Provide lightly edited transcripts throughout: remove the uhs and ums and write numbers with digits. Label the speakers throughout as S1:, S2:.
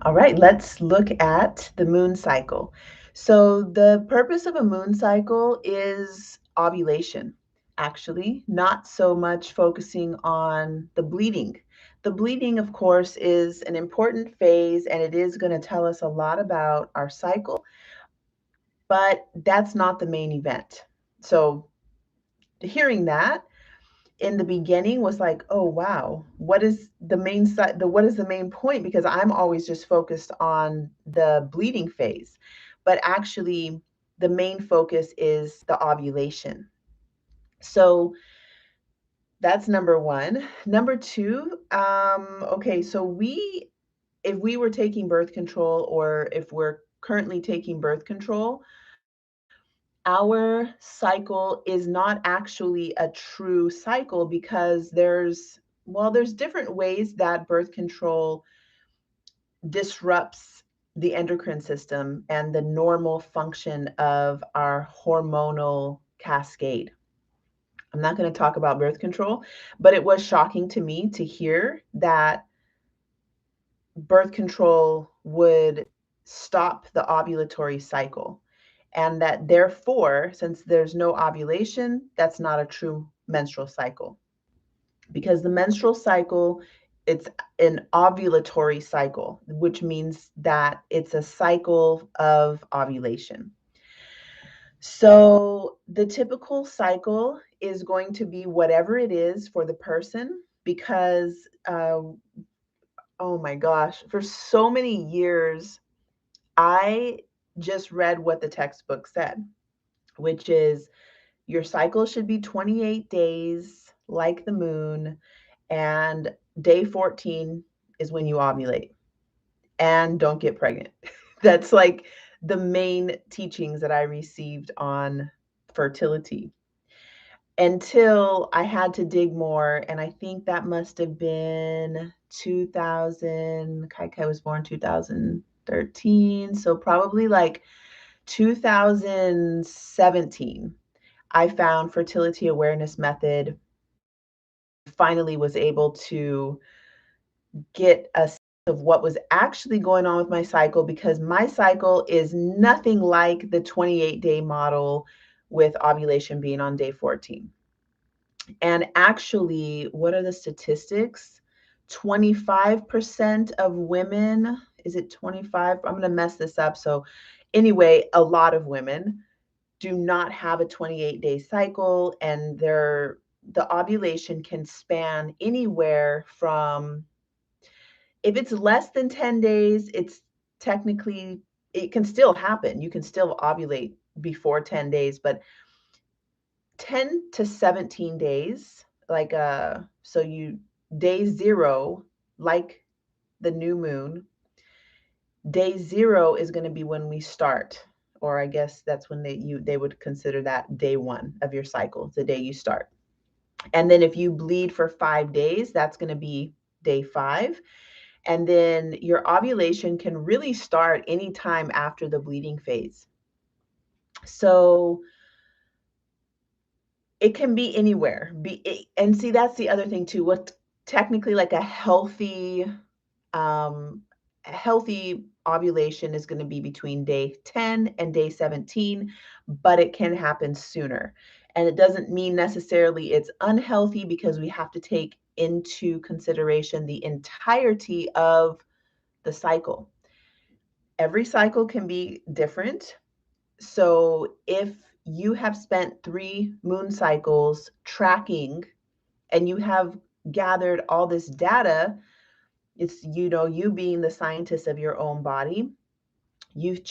S1: All right, let's look at the moon cycle. So, the purpose of a moon cycle is ovulation, actually, not so much focusing on the bleeding. The bleeding, of course, is an important phase and it is going to tell us a lot about our cycle, but that's not the main event. So, hearing that in the beginning was like, oh wow, what is the main side, what is the main point? Because I'm always just focused on the bleeding phase, but actually the main focus is the ovulation. So that's number one. Number two, okay, so if we were taking birth control, or if we're currently taking birth control, our cycle is not actually a true cycle, because there's different ways that birth control disrupts the endocrine system and the normal function of our hormonal cascade. I'm not going to talk about birth control, but it was shocking to me to hear that birth control would stop the ovulatory cycle. And that therefore, since there's no ovulation, that's not a true menstrual cycle. Because the menstrual cycle, it's an ovulatory cycle, which means that it's a cycle of ovulation. So the typical cycle is going to be whatever it is for the person, because oh my gosh, for so many years, I just read what the textbook said, which is your cycle should be 28 days like the moon, and day 14 is when you ovulate, and don't get pregnant. That's like the main teachings that I received on fertility, until I had to dig more. And I think that must have been 2000. Kai Kai was born 2013. So probably like 2017, I found fertility awareness method, and finally was able to get a sense of what was actually going on with my cycle, because my cycle is nothing like the 28-day model with ovulation being on day 14. And actually, what are the statistics? 25% of women, is it 25? I'm going to mess this up. So, anyway, a lot of women do not have a 28-day cycle, and the ovulation can span anywhere from, if it's less than 10 days, it's technically, it can still happen. You can still ovulate before 10 days, but 10 to 17 days, like so you day 0, like the new moon, day 0 is going to be when we start, or I guess that's when they would consider that day 1 of your cycle, the day you start. And then if you bleed for 5 days, that's going to be day 5. And then your ovulation can really start anytime after the bleeding phase. So it can be anywhere. And see, that's the other thing too. What technically like um, a healthy ovulation is going to be between day 10 and day 17, but it can happen sooner. And it doesn't mean necessarily it's unhealthy, because we have to take into consideration the entirety of the cycle. Every cycle can be different. So if you have spent 3 moon cycles tracking, and you have gathered all this data, it's, you being the scientist of your own body, you've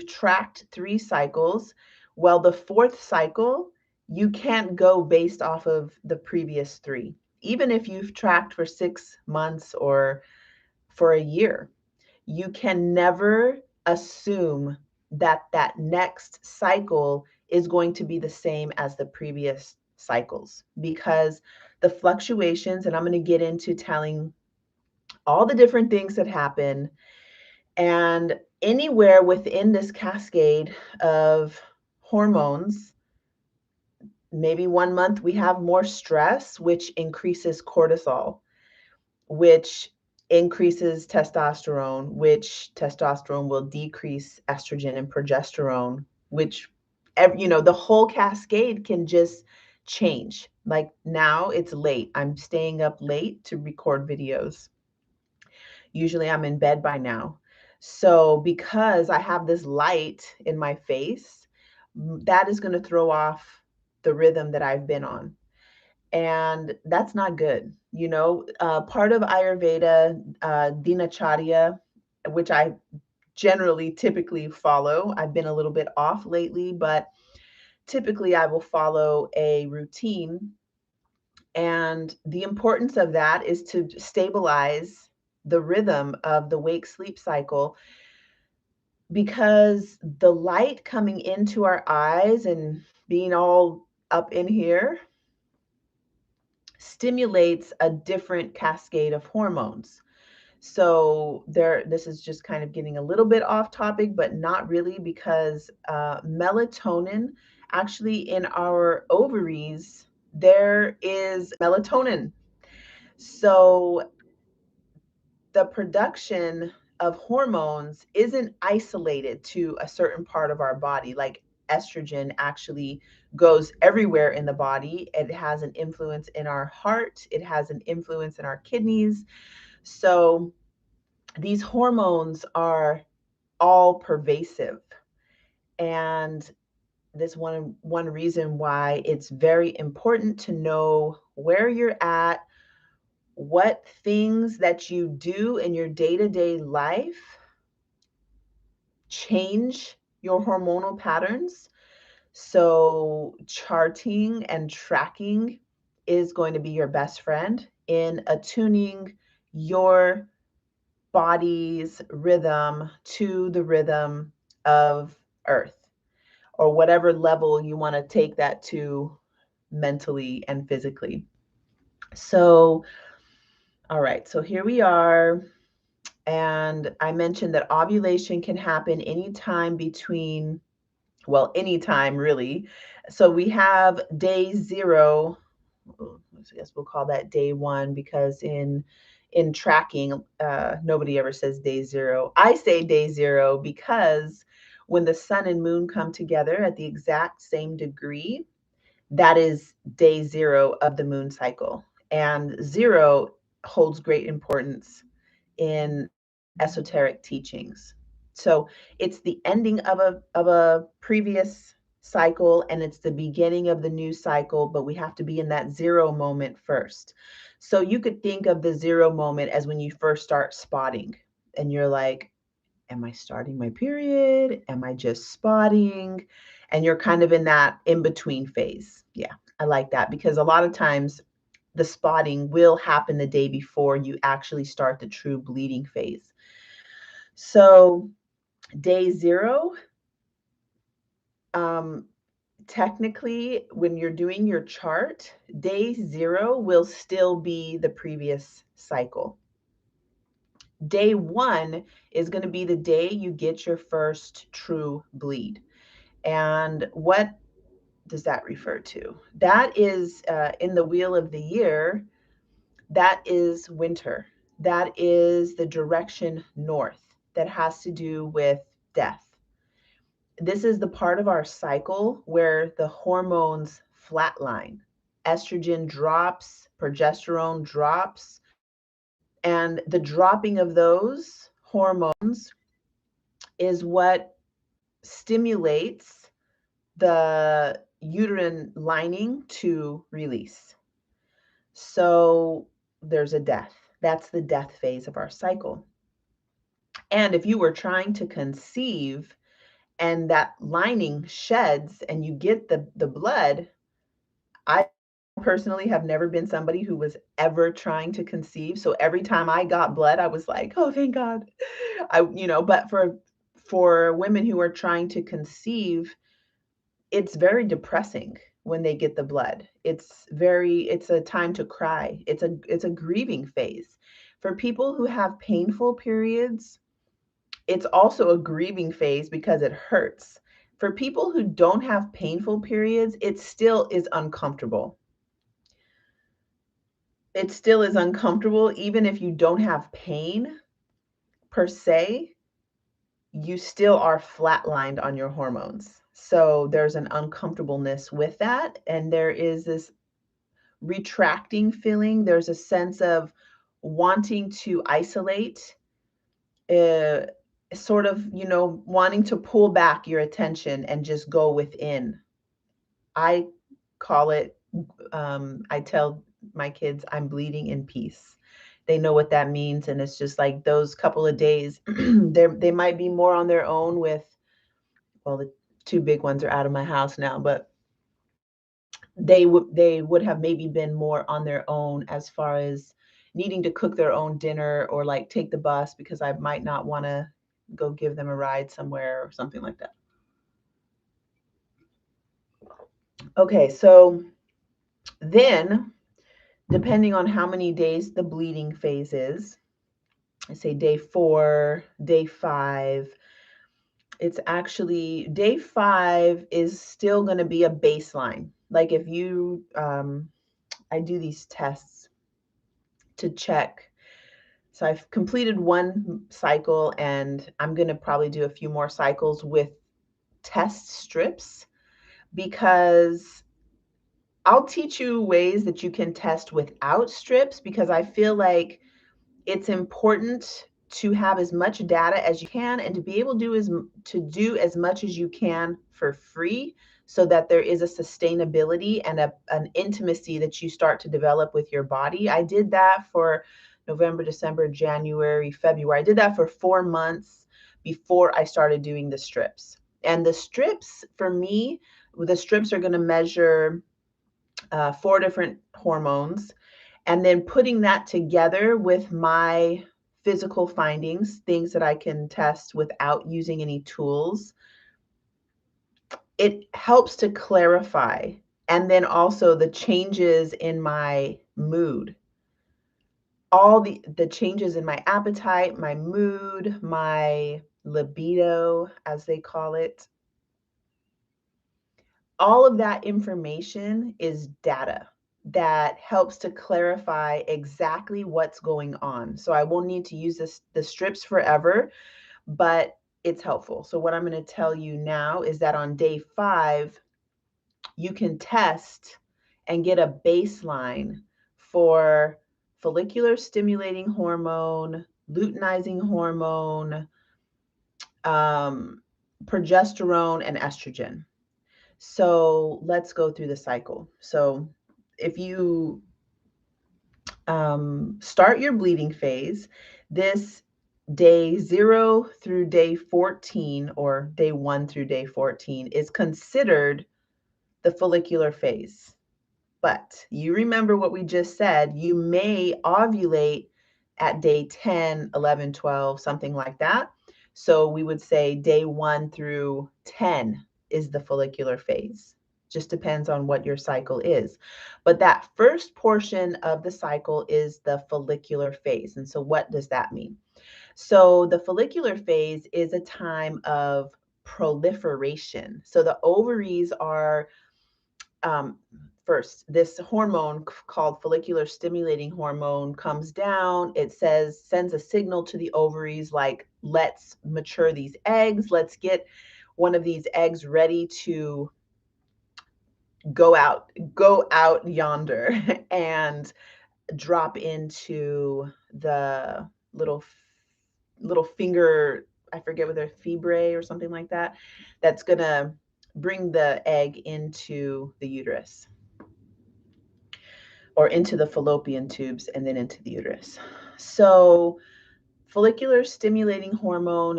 S1: tracked 3 cycles. Well, the 4th cycle, you can't go based off of the previous 3, even if you've tracked for 6 months or for a year. You can never assume that that next cycle is going to be the same as the previous cycles, because the fluctuations, and I'm going to get into telling all the different things that happen, and anywhere within this cascade of hormones, maybe one month we have more stress, which increases cortisol, which increases testosterone, which testosterone will decrease estrogen and progesterone, which, the whole cascade can just change. Like now it's late. I'm staying up late to record videos. Usually I'm in bed by now. So because I have this light in my face, that is going to throw off the rhythm that I've been on. And that's not good. Part of Ayurveda, Dinacharya, which I generally typically follow. I've been a little bit off lately, but typically I will follow a routine. And the importance of that is to stabilize the rhythm of the wake sleep cycle, because the light coming into our eyes and being all up in here stimulates a different cascade of hormones. So this is just kind of getting a little bit off topic, but not really, because melatonin, actually in our ovaries, there is melatonin. So the production of hormones isn't isolated to a certain part of our body. Like estrogen actually goes everywhere in the body. It has an influence in our heart, it has an influence in our kidneys. So these hormones are all pervasive. And this one reason why it's very important to know where you're at, what things that you do in your day-to-day life change your hormonal patterns. So charting and tracking is going to be your best friend in attuning your body's rhythm to the rhythm of Earth, or whatever level you want to take that to mentally and physically. So, all right, so here we are. And I mentioned that ovulation can happen anytime between, well, anytime really. So we have day 0. I guess we'll call that day 1, because in tracking, nobody ever says day 0. I say day 0 because when the sun and moon come together at the exact same degree, that is day 0 of the moon cycle. And 0 holds great importance in esoteric teachings. So it's the ending of a previous cycle, and it's the beginning of the new cycle, but we have to be in that 0 moment first. So you could think of the 0 moment as when you first start spotting and you're like, am I starting my period? Am I just spotting? And you're kind of in that in between phase. Yeah, I like that, because a lot of times the spotting will happen the day before you actually start the true bleeding phase. So day 0, technically, when you're doing your chart, day 0 will still be the previous cycle. Day 1 is going to be the day you get your first true bleed. And what does that refer to? That is in the wheel of the year, that is winter. That is the direction north. That has to do with death. This is the part of our cycle where the hormones flatline. Estrogen drops, progesterone drops, and the dropping of those hormones is what stimulates the uterine lining to release. So there's a death. That's the death phase of our cycle. And if you were trying to conceive and that lining sheds and you get the blood, I personally have never been somebody who was ever trying to conceive. So every time I got blood, I was like, oh, thank God. But for women who are trying to conceive, it's very depressing when they get the blood. It's a time to cry. It's a grieving phase. For people who have painful periods, it's also a grieving phase because it hurts. For people who don't have painful periods, it still is uncomfortable. it still is uncomfortable. Even if you don't have pain per se, you still are flatlined on your hormones. So there's an uncomfortableness with that. And there is this retracting feeling. There's a sense of wanting to isolate, uh, sort of, wanting to pull back your attention and just go within. I call it, I tell my kids, I'm bleeding in peace. They know what that means. And it's just like those couple of days, they might be more on their own with, well, the two big ones are out of my house now, but they would have maybe been more on their own as far as needing to cook their own dinner or like take the bus because I might not want to go give them a ride somewhere or something like that. Okay, so then depending on how many days the bleeding phase is, I say day 4, day 5, it's actually day 5 is still going to be a baseline. Like if you, I do these tests to check. So I've completed one cycle and I'm going to probably do a few more cycles with test strips because I'll teach you ways that you can test without strips because I feel like it's important to have as much data as you can and to be able to do as much as you can for free so that there is a sustainability and an intimacy that you start to develop with your body. I did that for November, December, January, February. I did that for 4 months before I started doing the strips. And the strips, for me, the strips are going to measure 4 different hormones, and then putting that together with my physical findings, things that I can test without using any tools, it helps to clarify. And then also the changes in my mood, all the changes in my appetite, my mood, my libido, as they call it. All of that information is data that helps to clarify exactly what's going on. So I won't need to use the strips forever, but it's helpful. So what I'm going to tell you now is that on day 5, you can test and get a baseline for follicular stimulating hormone, luteinizing hormone, progesterone, and estrogen. So let's go through the cycle. So if you start your bleeding phase, this day 0 through day 14 or day 1 through day 14 is considered the follicular phase. But you remember what we just said, you may ovulate at day 10, 11, 12, something like that. So we would say day 1 through 10 is the follicular phase. Just depends on what your cycle is. But that first portion of the cycle is the follicular phase. And so what does that mean? So the follicular phase is a time of proliferation. So the ovaries are, first, this hormone called follicular stimulating hormone comes down. It sends a signal to the ovaries like, let's mature these eggs. Let's get one of these eggs ready to go out yonder and drop into the little finger, I forget whether fibrae or something like that, that's going to bring the egg into the uterus or into the fallopian tubes and then into the uterus. So follicular stimulating hormone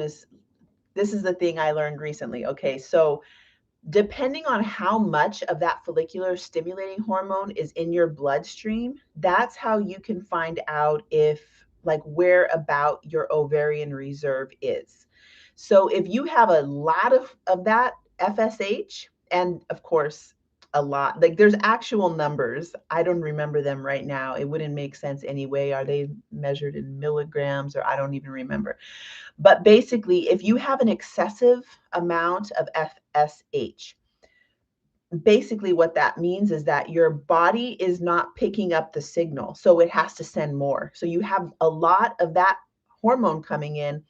S1: this is the thing I learned recently. Okay, so depending on how much of that follicular stimulating hormone is in your bloodstream, that's how you can find out where about your ovarian reserve is. So if you have a lot of that FSH, and of course, a lot, like there's actual numbers. I don't remember them right now. It wouldn't make sense anyway. Are they measured in milligrams or I don't even remember. But basically, if you have an excessive amount of FSH, basically what that means is that your body is not picking up the signal, so it has to send more. So you have a lot of that hormone coming in.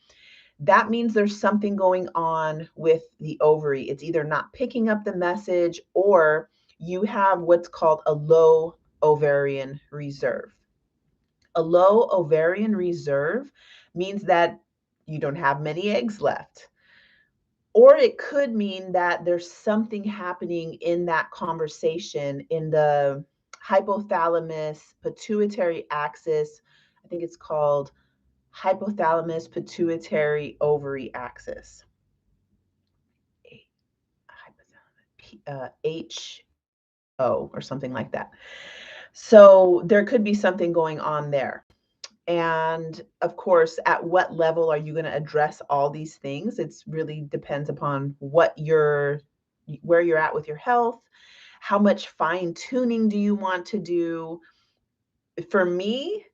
S1: That means there's something going on with the ovary. It's either not picking up the message, or you have what's called a low ovarian reserve. A low ovarian reserve means that you don't have many eggs left. Or it could mean that there's something happening in that conversation in the hypothalamus pituitary axis. I think it's called hypothalamus pituitary ovary axis. HO or something like that. So there could be something going on there. And of course, at what level are you going to address all these things? It's really depends upon where you're at with your health. How much fine tuning do you want to do? For me,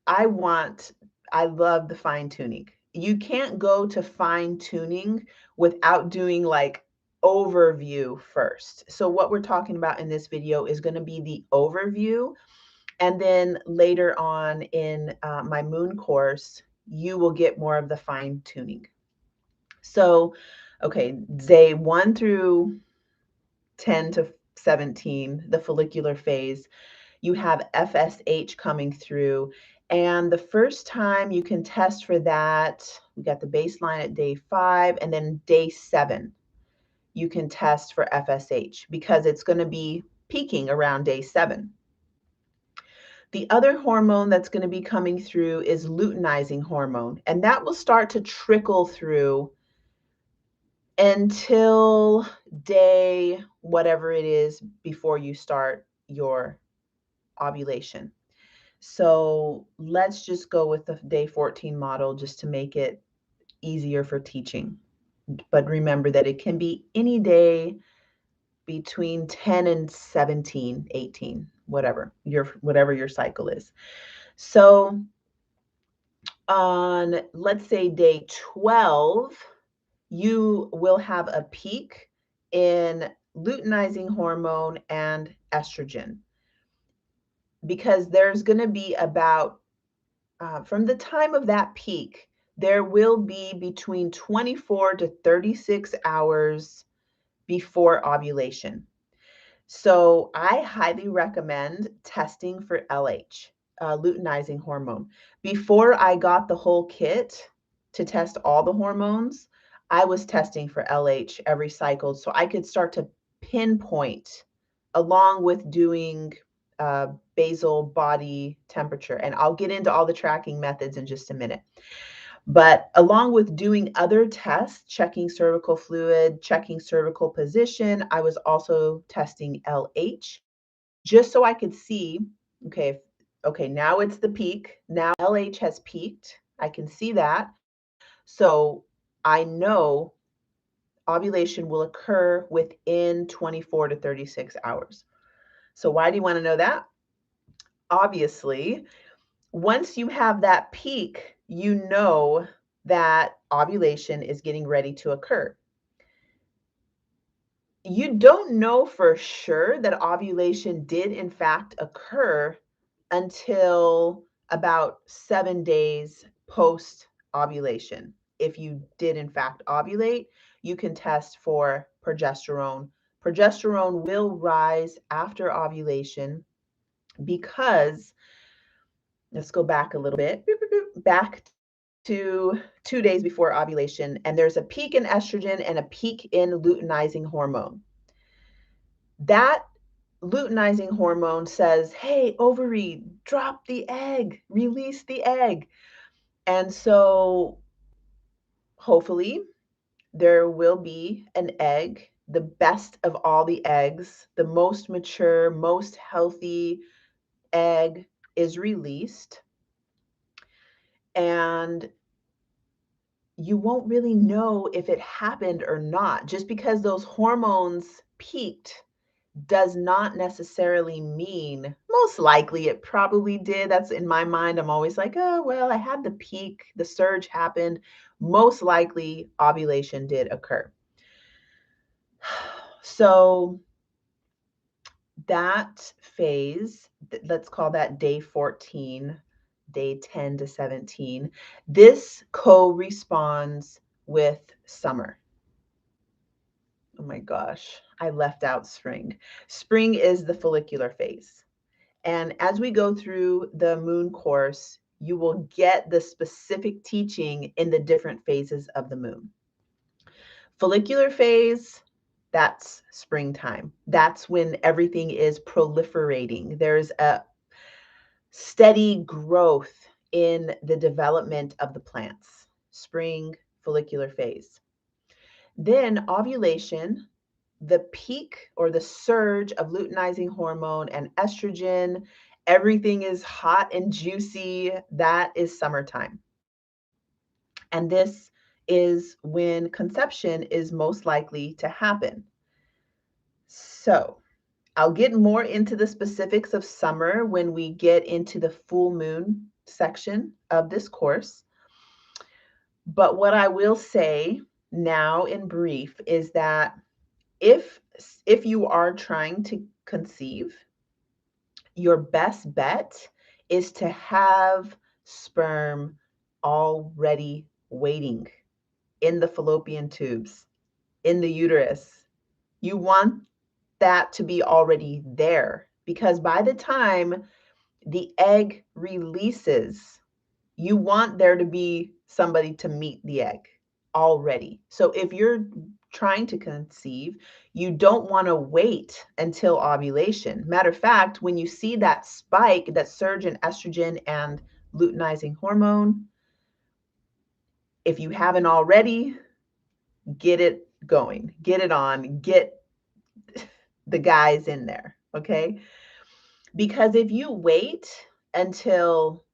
S1: I love the fine tuning. You can't go to fine tuning without doing like overview first. So what we're talking about in this video is going to be the overview. And then later on in my moon course, you will get more of the fine tuning. So, okay, day 1 through 10 to 17, the follicular phase, you have FSH coming through. And the first time you can test for that, we got the baseline at day 5, and then day 7, you can test for FSH because it's going to be peaking around day 7. The other hormone that's going to be coming through is luteinizing hormone, and that will start to trickle through until day whatever it is before you start your ovulation. So let's just go with the day 14 model just to make it easier for teaching. But remember that it can be any day between 10 and 17, 18, whatever your cycle is. So on, let's say, day 12, you will have a peak in luteinizing hormone and estrogen, because there's going to be about, from the time of that peak, there will be between 24 to 36 hours before ovulation. So I highly recommend testing for LH, luteinizing hormone. Before I got the whole kit to test all the hormones, I was testing for LH every cycle so I could start to pinpoint, along with doing basal body temperature. And I'll get into all the tracking methods in just a minute. But along with doing other tests, checking cervical fluid, checking cervical position, I was also testing LH just so I could see, okay, now it's the peak. Now LH has peaked. I can see that. So I know ovulation will occur within 24 to 36 hours. So why do you want to know that? Obviously, once you have that peak, you know that ovulation is getting ready to occur. You don't know for sure that ovulation did in fact occur until about 7 days post ovulation. If you did in fact ovulate, you can test for progesterone. Progesterone will rise after ovulation because, let's go back a little bit, back to 2 days before ovulation, and there's a peak in estrogen and a peak in luteinizing hormone. That luteinizing hormone says, hey, ovary, drop the egg, release the egg. And so hopefully there will be an egg, the best of all the eggs, the most mature, most healthy egg is released. And you won't really know if it happened or not. Just because those hormones peaked does not necessarily mean, most likely it probably did. That's in my mind. I'm always like, oh, well, I had the peak, the surge happened. Most likely ovulation did occur. So that phase, let's call that day 14, day 10 to 17, this corresponds with summer. Oh my gosh, I left out spring. Spring is the follicular phase. And as we go through the moon course, you will get the specific teaching in the different phases of the moon. Follicular phase, that's springtime. That's when everything is proliferating. There's a steady growth in the development of the plants. Spring, follicular phase. Then ovulation, the peak or the surge of luteinizing hormone and estrogen, everything is hot and juicy. That is summertime. And this is when conception is most likely to happen. So I'll get more into the specifics of summer when we get into the full moon section of this course. But what I will say now in brief is that if you are trying to conceive, your best bet is to have sperm already waiting in the fallopian tubes, in the uterus. You want that to be already there, because by the time the egg releases, you want there to be somebody to meet the egg already. So if you're trying to conceive, you don't want to wait until ovulation. Matter of fact, when you see that spike, that surge in estrogen and luteinizing hormone, if you haven't already, get it going, get it on, get the guys in there, okay? Because if you wait until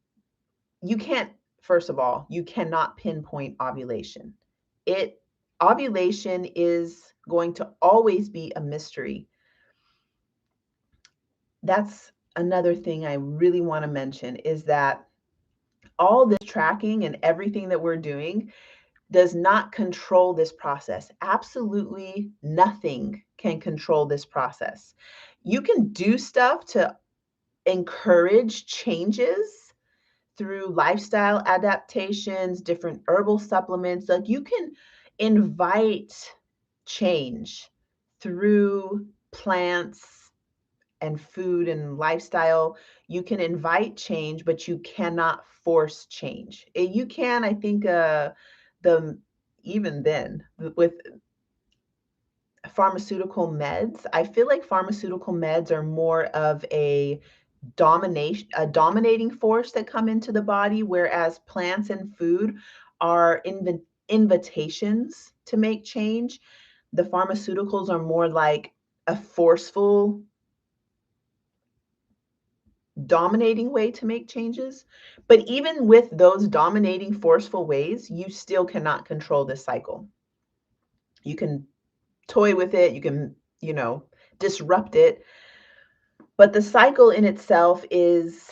S1: you can't, first of all, you cannot pinpoint ovulation. Ovulation is going to always be a mystery. That's another thing I really want to mention, is that all this tracking and everything that we're doing does not control this process. Absolutely nothing can control this process. You can do stuff to encourage changes through lifestyle adaptations, different herbal supplements. Like, you can invite change through plants and food and lifestyle. You can invite change, but you cannot force change. You can, I think, the even then with pharmaceutical meds, I feel like pharmaceutical meds are more of a dominating force that come into the body, whereas plants and food are invitations to make change. The pharmaceuticals are more like a forceful, dominating way to make changes. But even with those dominating, forceful ways, you still cannot control this cycle. You can toy with it, you can, disrupt it, but the cycle in itself is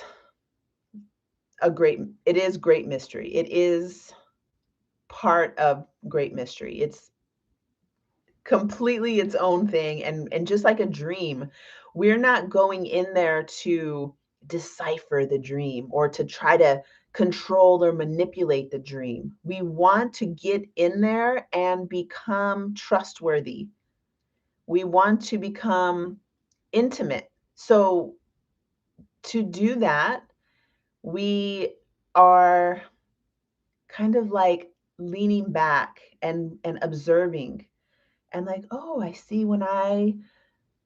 S1: great mystery. It is part of great mystery. It's completely its own thing. And just like a dream, we're not going in there to decipher the dream or to try to control or manipulate the dream. We want to get in there and become trustworthy. We want to become intimate. So to do that, we are kind of like leaning back and observing, and like, oh, I see, when I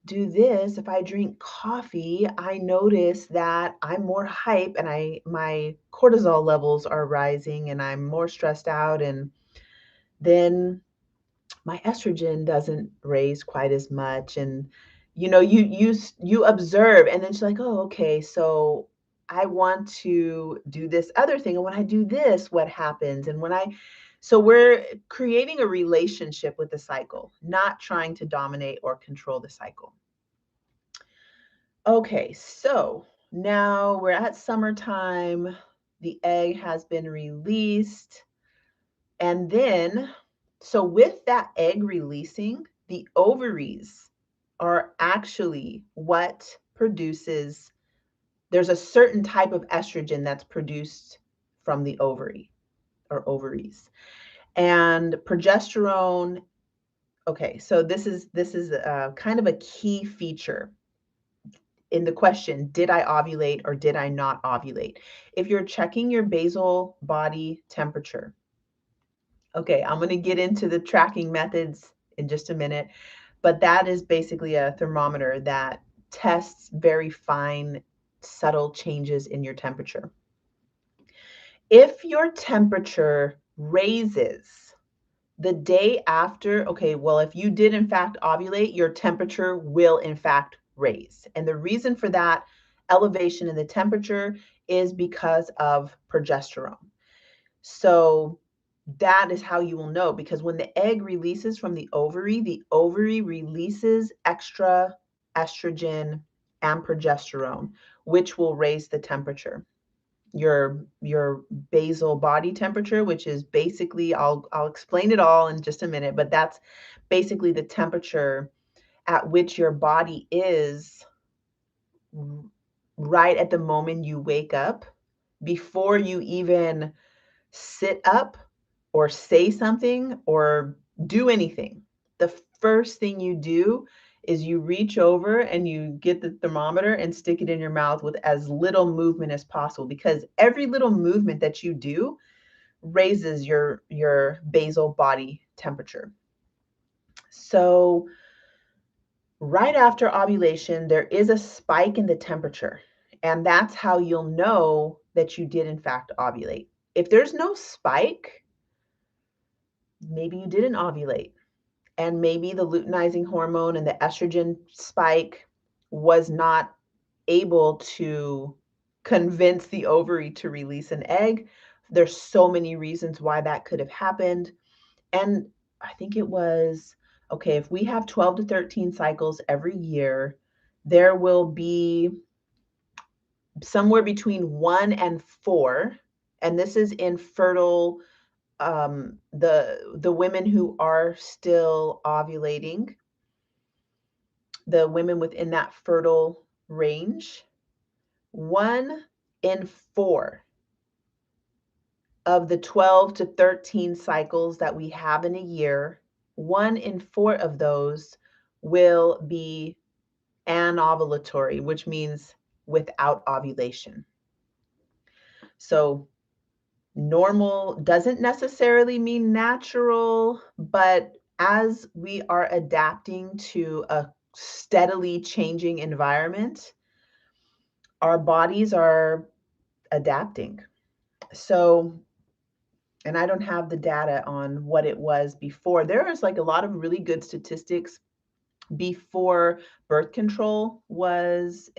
S1: do this, if I drink coffee, I notice that I'm more hype and my cortisol levels are rising and I'm more stressed out, and then my estrogen doesn't raise quite as much. And you observe, and then she's like, oh, okay, so I want to do this other thing, and when I do this, what happens? And so we're creating a relationship with the cycle, not trying to dominate or control the cycle. Okay, so now we're at summertime, the egg has been released, and then, so with that egg releasing, the ovaries are actually what produces, there's a certain type of estrogen that's produced from the ovary or ovaries. And progesterone, okay, so this is kind of a key feature in the question, did I ovulate or did I not ovulate? If you're checking your basal body temperature, okay, I'm going to get into the tracking methods in just a minute, but that is basically a thermometer that tests very fine, subtle changes in your temperature. If your temperature raises the day after, okay, well, if you did in fact ovulate, your temperature will in fact raise. And the reason for that elevation in the temperature is because of progesterone. So that is how you will know, because when the egg releases from the ovary releases extra estrogen and progesterone, which will raise the temperature. Your basal body temperature, which is basically, I'll explain it all in just a minute, but that's basically the temperature at which your body is right at the moment you wake up, before you even sit up or say something or do anything. The first thing you do is you reach over and you get the thermometer and stick it in your mouth with as little movement as possible, because every little movement that you do raises your basal body temperature. So right after ovulation, there is a spike in the temperature, and that's how you'll know that you did in fact ovulate. If there's no spike, maybe you didn't ovulate, and maybe the luteinizing hormone and the estrogen spike was not able to convince the ovary to release an egg. There's so many reasons why that could have happened. And I think it was, okay, if we have 12 to 13 cycles every year, there will be somewhere between 1 and 4, and this is in fertile, the women who are still ovulating, the women within that fertile range, 1 in 4 of the 12 to 13 cycles that we have in a year, 1 in 4 of those will be anovulatory, which means without ovulation. So normal doesn't necessarily mean natural, but as we are adapting to a steadily changing environment, our bodies are adapting. So, and I don't have the data on what it was before. There is like a lot of really good statistics before birth control was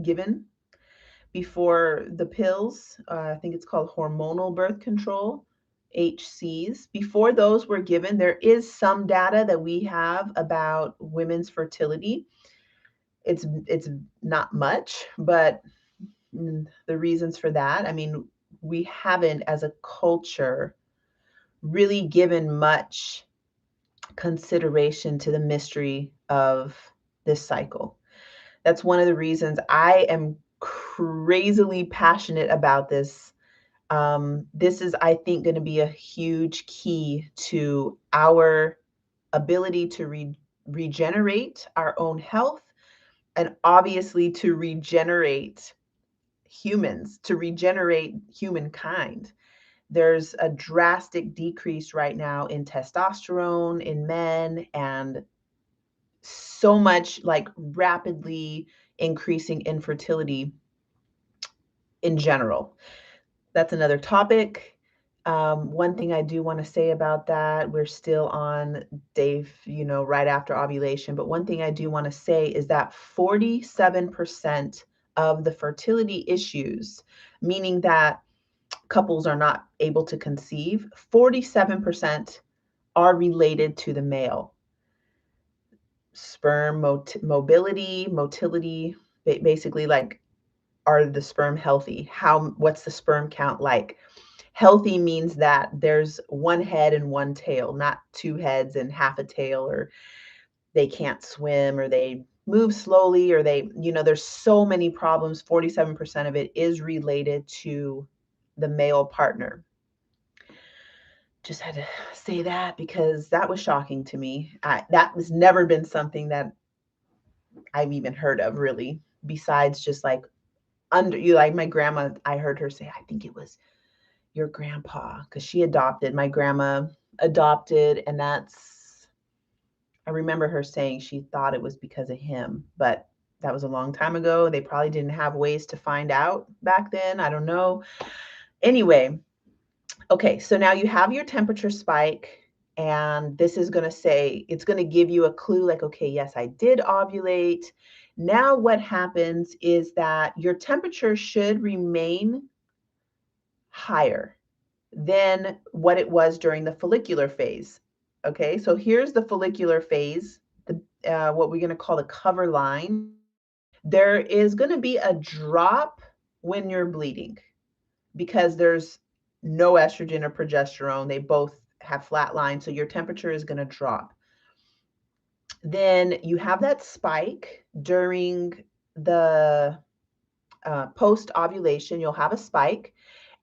S1: given, before the pills. I think it's called hormonal birth control, HCs. Before those were given, there is some data that we have about women's fertility. It's not much, but the reasons for that, I mean, we haven't as a culture really given much consideration to the mystery of this cycle. That's one of the reasons I am crazily passionate about this. This is, I think, going to be a huge key to our ability to regenerate our own health, and obviously to regenerate humans, to regenerate humankind. There's a drastic decrease right now in testosterone in men, and so much like rapidly increasing infertility in general. That's another topic. One thing I do want to say about that, we're still on day, right after ovulation, but one thing I do want to say is that 47% of the fertility issues, meaning that couples are not able to conceive, 47% are related to the male. Sperm motility, basically, like, are the sperm healthy? What's the sperm count like? Healthy means that there's one head and one tail, not two heads and half a tail, or they can't swim, or they move slowly, or they, there's so many problems. 47% of it is related to the male partner. Just had to say that because that was shocking to me. That has never been something that I've even heard of, really, besides just like like my grandma. I heard her say, I think it was your grandpa, because she adopted. My grandma adopted, and I remember her saying she thought it was because of him, but that was a long time ago. They probably didn't have ways to find out back then. I don't know. Anyway, okay, so now you have your temperature spike, and this is going to say, it's going to give you a clue like, okay, yes, I did ovulate. Now what happens is that your temperature should remain higher than what it was during the follicular phase. Okay, so here's the follicular phase, what we're going to call the cover line. There is going to be a drop when you're bleeding because there's no estrogen or progesterone. They both have flat lines, so your temperature is going to drop. Then you have that spike during the post ovulation. You'll have a spike,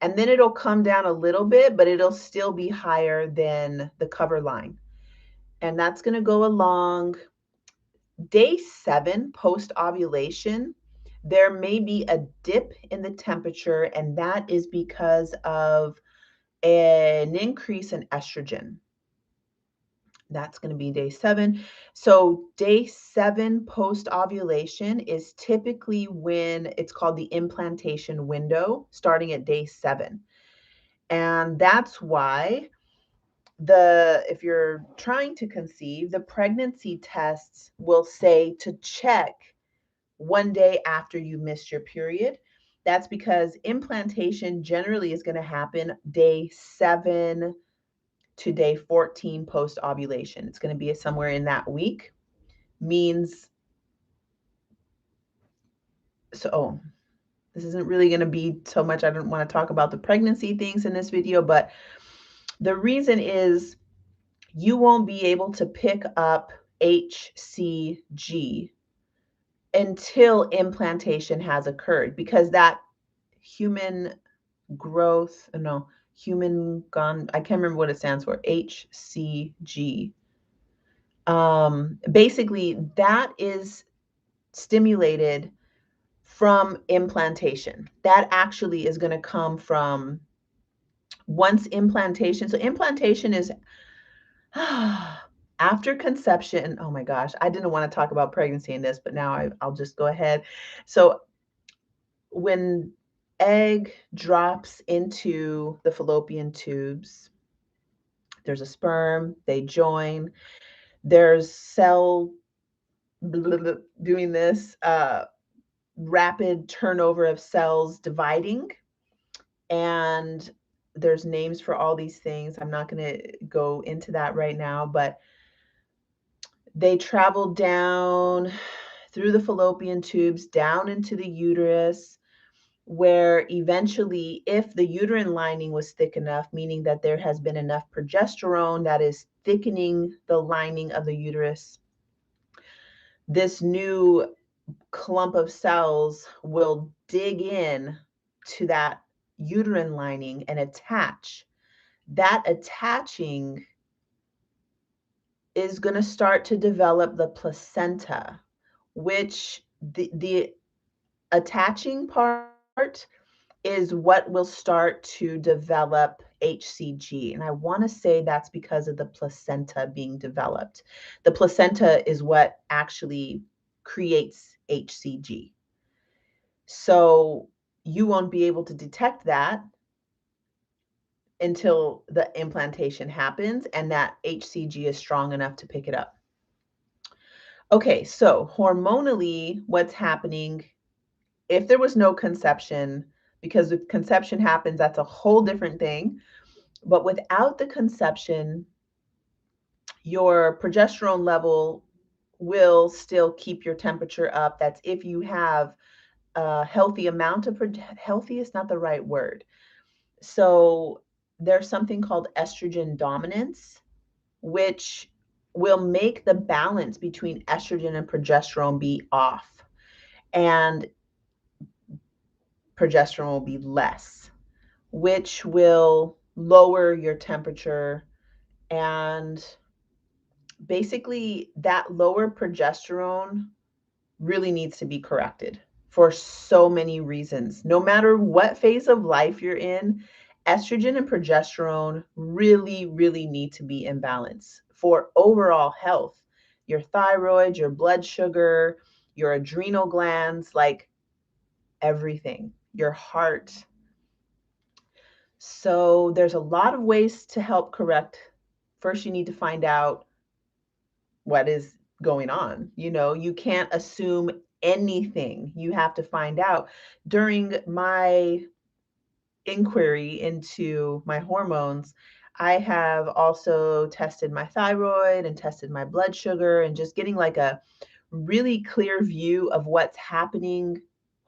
S1: and then it'll come down a little bit, but it'll still be higher than the cover line. And that's going to go along day 7 post ovulation. There may be a dip in the temperature, and that is because of an increase in estrogen. That's going to be day 7. So day 7 post ovulation is typically when it's called the implantation window, starting at day 7. And that's why if you're trying to conceive, the pregnancy tests will say to check one day after you missed your period. That's because implantation generally is going to happen day 7 to day 14 post ovulation. It's going to be somewhere in that week. Means, so this isn't really going to be so much. I don't want to talk about the pregnancy things in this video, but the reason is you won't be able to pick up HCG until implantation has occurred, because that human growth, no, human gone, I can't remember what it stands for, HCG. Basically, that is stimulated from implantation. That actually is going to come from once implantation. So implantation is after conception. Oh my gosh, I didn't want to talk about pregnancy in this, but now I'll just go ahead. So when egg drops into the fallopian tubes, there's a sperm, they join, there's cell doing this rapid turnover of cells dividing, and there's names for all these things. I'm not going to go into that right now, but they travel down through the fallopian tubes down into the uterus, where eventually, if the uterine lining was thick enough, meaning that there has been enough progesterone that is thickening the lining of the uterus, this new clump of cells will dig in to that uterine lining and attach. That attaching is going to start to develop the placenta, which the attaching part is what will start to develop HCG. And I want to say that's because of the placenta being developed. The placenta is what actually creates HCG. So you won't be able to detect that until the implantation happens and that HCG is strong enough to pick it up. Okay, so hormonally, what's happening if there was no conception, because if conception happens, that's a whole different thing. But without the conception, your progesterone level will still keep your temperature up. That's if you have a healthy amount of, healthy is not the right word. So there's something called estrogen dominance, which will make the balance between estrogen and progesterone be off, and progesterone will be less, which will lower your temperature. And basically, that lower progesterone really needs to be corrected for so many reasons. No matter what phase of life you're in, estrogen and progesterone really, really need to be in balance for overall health. Your thyroid, your blood sugar, your adrenal glands, like everything, your heart. So there's a lot of ways to help correct. First, you need to find out what is going on. You can't assume anything. You have to find out. During my inquiry into my hormones, I have also tested my thyroid and tested my blood sugar, and just getting like a really clear view of what's happening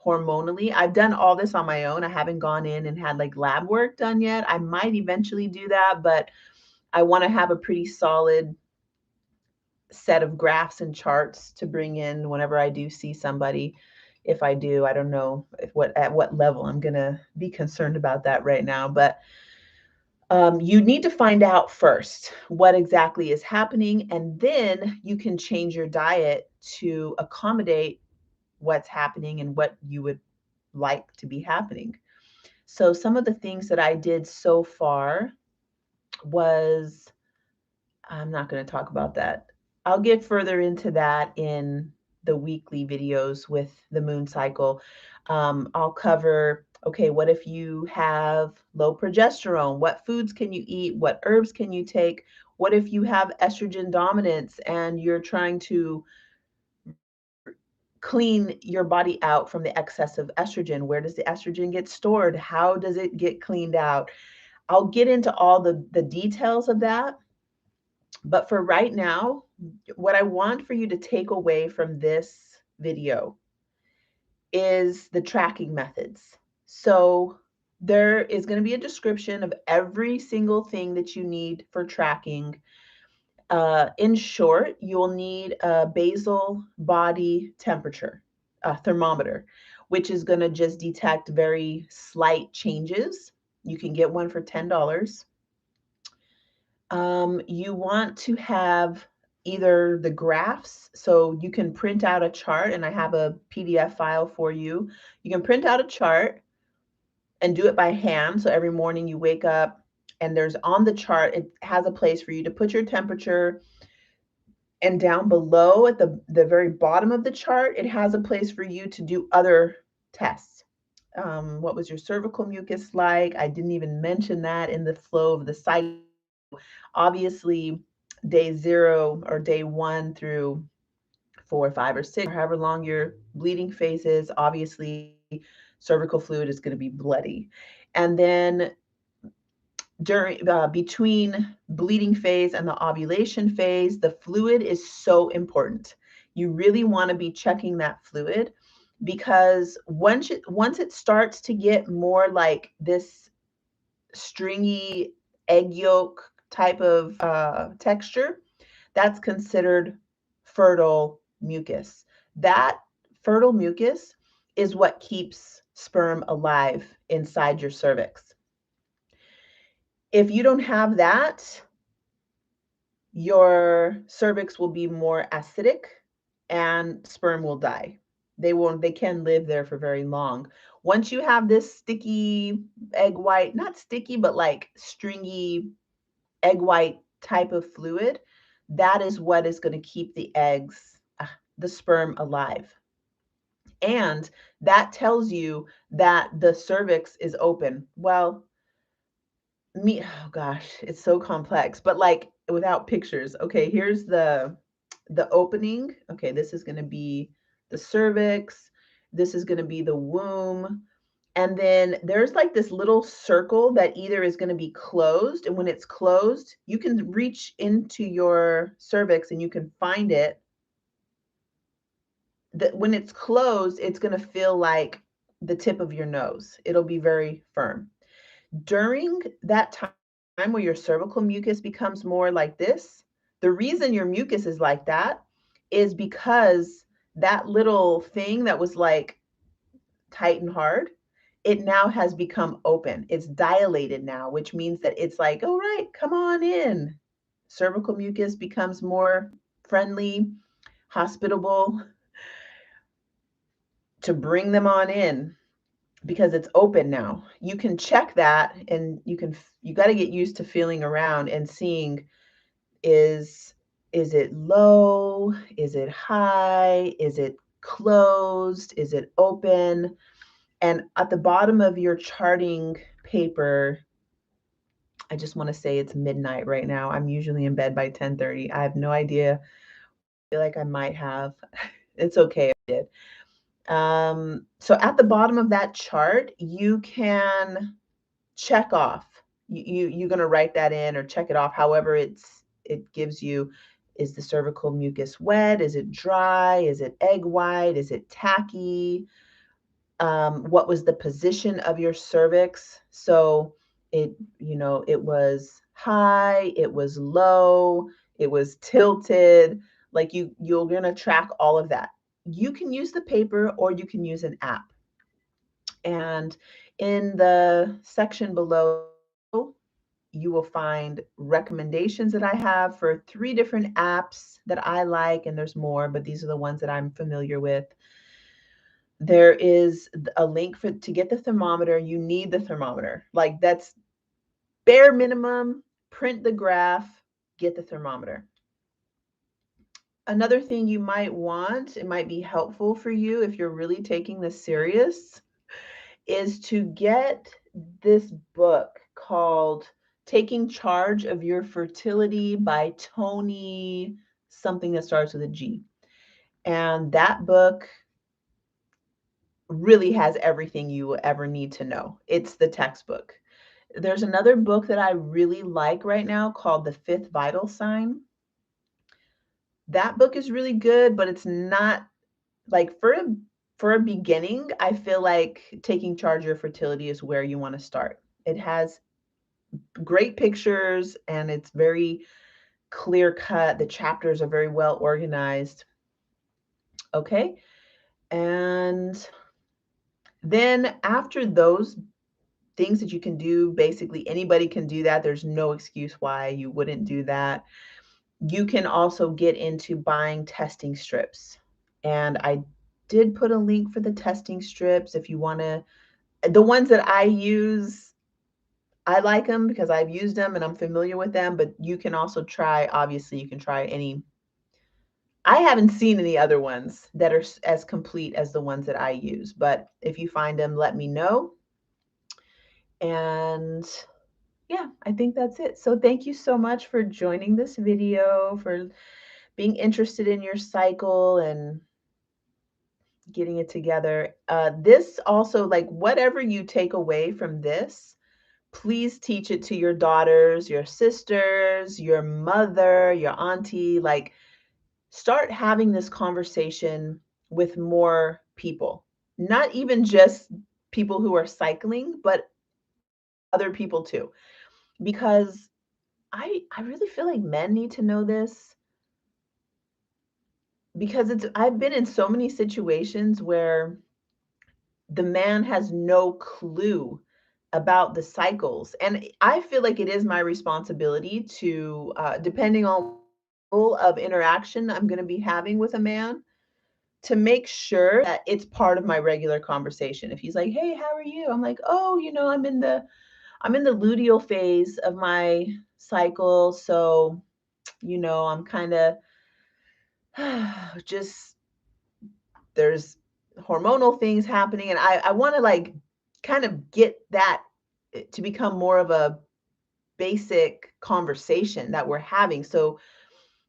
S1: hormonally. I've done all this on my own. I haven't gone in and had like lab work done yet. I might eventually do that, but I want to have a pretty solid set of graphs and charts to bring in whenever I do see somebody. If I do, I don't know at what level I'm gonna be concerned about that right now, but you need to find out first what exactly is happening, and then you can change your diet to accommodate what's happening and what you would like to be happening. So some of the things that I did so far was, I'm not going to talk about that. I'll get further into that in the weekly videos with the Mooncycle. I'll cover, okay, what if you have low progesterone? What foods can you eat? What herbs can you take? What if you have estrogen dominance and you're trying to clean your body out from the excess of estrogen? Where does the estrogen get stored? How does it get cleaned out? I'll get into all the details of that. But for right now, what I want for you to take away from this video is the tracking methods. So there is going to be a description of every single thing that you need for tracking. In short, you'll need a basal body temperature, a thermometer, which is going to just detect very slight changes. You can get one for $10. You want to have either the graphs, so you can print out a chart, and I have a PDF file for you. You can print out a chart and do it by hand. So every morning you wake up and there's on the chart, it has a place for you to put your temperature, and down below at the very bottom of the chart, it has a place for you to do other tests. What was your cervical mucus like? I didn't even mention that in the flow of the cycle. Obviously, day 0 or day 1 through 4, 5, or 6, or however long your bleeding phase is, obviously cervical fluid is going to be bloody. And then between bleeding phase and the ovulation phase, the fluid is so important. You really want to be checking that fluid, because once it starts to get more like this stringy egg yolk type of texture, that's considered fertile mucus. That fertile mucus is what keeps sperm alive inside your cervix. If you don't have that, your cervix will be more acidic and sperm will die. They can live there for very long. Once you have this sticky egg white, not sticky, but like stringy egg white type of fluid, that is what is going to keep the eggs, the sperm alive. And that tells you that the cervix is open. Well, oh gosh, it's so complex, but like without pictures. Okay, here's the opening. Okay, this is going to be the cervix. This is going to be the womb. And then there's like this little circle that either is going to be closed, and when it's closed, you can reach into your cervix and you can find it. That when it's closed, it's going to feel like the tip of your nose. It'll be very firm. During that time where your cervical mucus becomes more like this, The reason your mucus is like that is because that little thing that was like tight and hard, it now has become open. It's dilated now, which means that it's like, all right, come on in. Cervical mucus becomes more friendly, hospitable to bring them on in because it's open now. You can check that, and you got to get used to feeling around and seeing, is it low? Is it high? Is it closed? Is it open? And at the bottom of your charting paper, I just want to say it's midnight right now. I'm usually in bed by 10:30. I have no idea. I feel like I might have. It's okay if I did. So at the bottom of that chart, you can check off. You're going to write that in or check it off. However, it gives you, is the cervical mucus wet? Is it dry? Is it egg white? Is it tacky? What was the position of your cervix? So it was high, it was low, it was tilted. Like you're going to track all of that. You can use the paper or you can use an app. And in the section below, you will find recommendations that I have for 3 different apps that I like, and there's more, but these are the ones that I'm familiar with. There is a link to get the thermometer. You need the thermometer. Like, that's bare minimum. Print the graph, get the thermometer. Another thing you might want, it might be helpful for you if you're really taking this serious, is to get this book called Taking Charge of Your Fertility by Tony, something that starts with a G. And that book really has everything you will ever need to know. It's the textbook. There's another book that I really like right now called The Fifth Vital Sign. That book is really good, but it's not like, for a beginning, I feel like Taking Charge of Your Fertility is where you want to start. It has great pictures and it's very clear cut. The chapters are very well organized. Okay. And then after those things that you can do, basically anybody can do that. There's no excuse why you wouldn't do that. You can also get into buying testing strips. And I did put a link for the testing strips if you want to. The ones that I use, I like them because I've used them and I'm familiar with them, but you can also try, obviously, you can try any. I haven't seen any other ones that are as complete as the ones that I use, but if you find them, let me know. And yeah, I think that's it. So thank you so much for joining this video, for being interested in your cycle and getting it together. This also, like, whatever you take away from this, please teach it to your daughters, your sisters, your mother, your auntie. Like, start having this conversation with more people, not even just people who are cycling, but other people too, because I really feel like men need to know this, because I've been in so many situations where the man has no clue about the cycles. And I feel like it is my responsibility to, depending on level of interaction I'm going to be having with a man, to make sure that it's part of my regular conversation. If he's like, "Hey, how are you?" I'm like, "Oh, I'm in the luteal phase of my cycle, so I'm kind of just, there's hormonal things happening, and I want to, like, kind of get that to become more of a basic conversation that we're having, so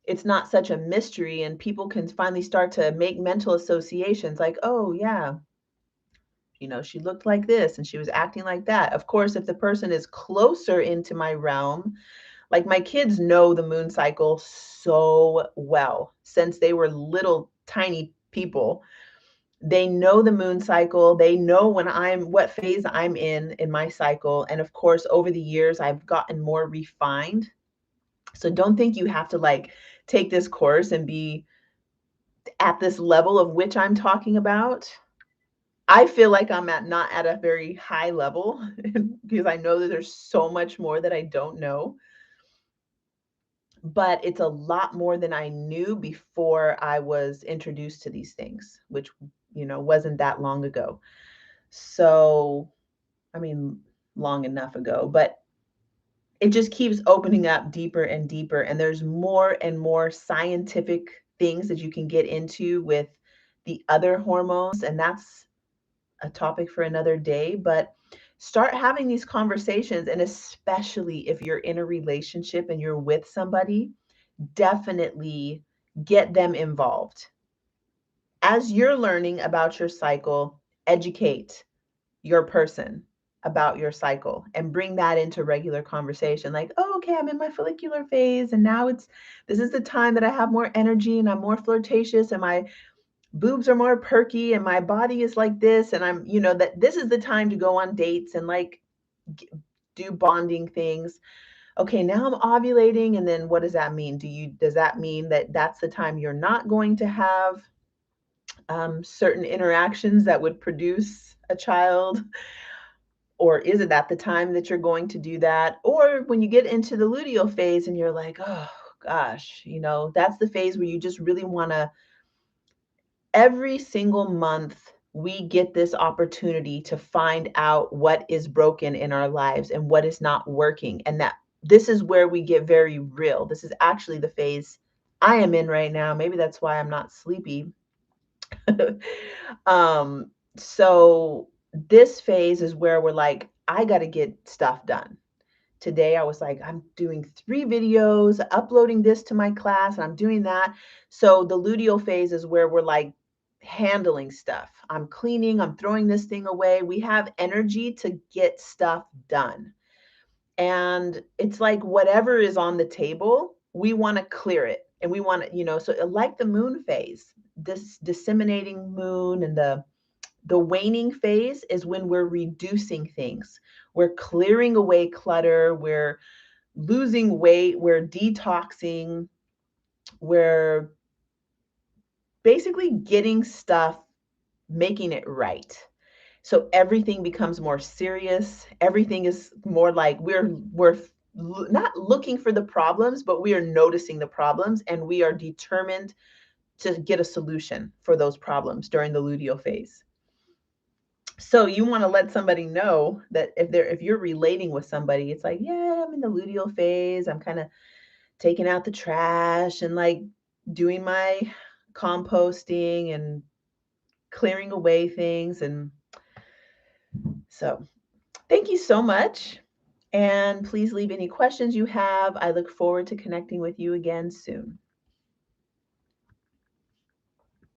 S1: it's not such a mystery and people can finally start to make mental associations like, oh yeah, she looked like this and she was acting like that. Of course, if the person is closer into my realm, like, my kids know the moon cycle so well since they were little tiny people. They know the moon cycle. They know what phase I'm in my cycle. And of course, over the years, I've gotten more refined So don't think you have to like take this course and be at this level of which I'm talking about. I feel like I'm not at a very high level because I know that there's so much more that I don't know. But it's a lot more than I knew before I was introduced to these things, which, wasn't that long ago. So, I mean, long enough ago, but it just keeps opening up deeper and deeper. And there's more and more scientific things that you can get into with the other hormones. And that's a topic for another day. But start having these conversations. And especially if you're in a relationship and you're with somebody, definitely get them involved. As you're learning about your cycle, educate your person about your cycle and bring that into regular conversation. Like, oh, okay, I'm in my follicular phase, and now this is the time that I have more energy and I'm more flirtatious and my boobs are more perky and my body is like this. And that this is the time to go on dates and like do bonding things. Okay, now I'm ovulating. And then what does that mean? Does that mean that that's the time you're not going to have certain interactions that would produce a child? Or is it at the time that you're going to do that? Or when you get into the luteal phase and you're like, oh gosh, that's the phase where you just really want to, every single month, we get this opportunity to find out what is broken in our lives and what is not working. And that this is where we get very real. This is actually the phase I am in right now. Maybe that's why I'm not sleepy. So this phase is where we're like, I got to get stuff done. Today I was like, I'm doing 3 videos, uploading this to my class, and I'm doing that. So the luteal phase is where we're like handling stuff. I'm cleaning, I'm throwing this thing away. We have energy to get stuff done. And it's like whatever is on the table, we want to clear it. And we want to, so like the moon phase, this disseminating moon, and the waning phase is when we're reducing things. We're clearing away clutter, we're losing weight, we're detoxing, we're basically getting stuff, making it right. So everything becomes more serious. Everything is more like we're not looking for the problems, but we are noticing the problems and we are determined to get a solution for those problems during the luteal phase. So you want to let somebody know that if you're relating with somebody, it's like, yeah, I'm in the luteal phase. I'm kind of taking out the trash and like doing my composting and clearing away things. And so thank you so much. And please leave any questions you have. I look forward to connecting with you again soon.